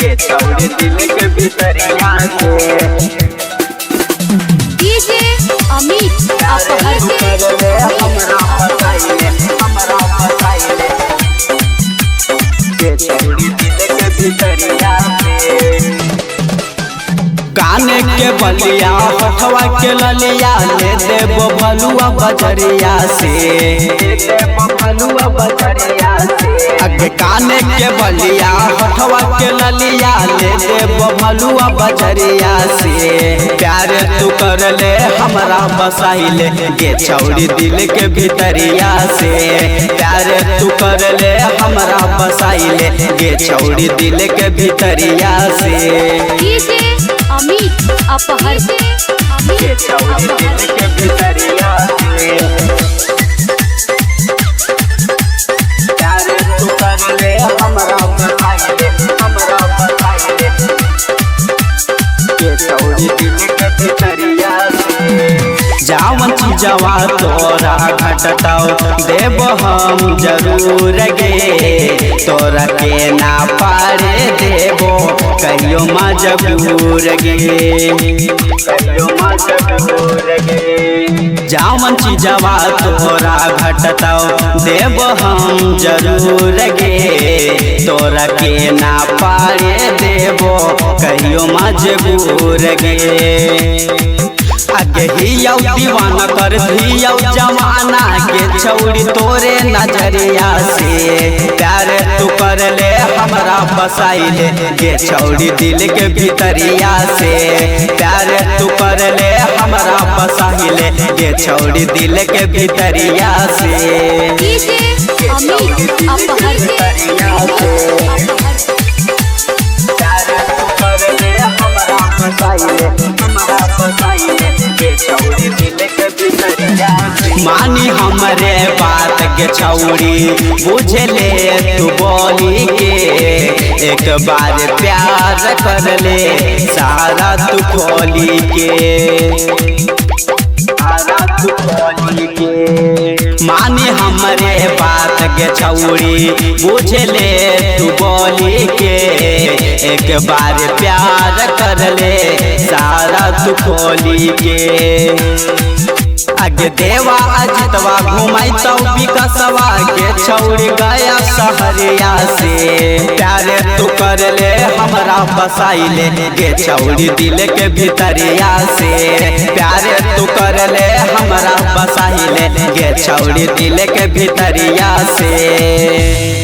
के छौड़ी दिल के भितरिया से डीजे अमित अपहर के हमरा बताइले के छौड़ी दिल के भितरिया से काने के बलिया होठवा के ललिया ले देबो भलुआ बजरिया से अगे काने के बलिया होठवा के ललिया ले देबो भलुआ बजरिया से प्यार तू कर ले हमरा बसाइले गे छौड़ी दिल के भितरिया से प्यार तू कर ले हमरा बसाइले गे छौड़ी दिल के भितरिया से डीजे अमित अपहर के छौड़ी दिल के भितरिया से प्यार तू कर ले हमरा बसाइले के छौड़ी दिल के भितरिया से जावन चीजवा तोरा घटताओ देव हम जरूर गे तोरा के ना पारे देवो कहियो मजबूर गे जावन चीजवा तोरा घटताओ देव हम जरूर गे तोरा के ना पारे देवो कहियो मजबूर गे आगे हियौ दीवाना कर दियौ जमाना के छौड़ी तोरे नजरिया से प्यार तू कर ले हमरा बसाइले गे छौड़ी दिल के भितरिया से प्यार तू कर ले हमरा बसाइले गे छौड़ी दिल के भितरिया से डीजे अमित अपहर मानी हमरे बात के छौड़ी बुझ ले तू बोली के एक बार प्यार कर ले सारा तू खोली के मानी हमरे बात के छौड़ी बुझ ले तू बोली के एक बार प्यार कर ले सारा तू खोली के आगे देवा अजितवा घुमाइतौ विकसवा के छौड़ी गया सहरिया से प्यार तू कर ले हमरा बसाइले गे छौड़ी दिल के भितरिया से प्यार तू कर ले हमरा बसाइले गे छौड़ी दिल के भितरिया से।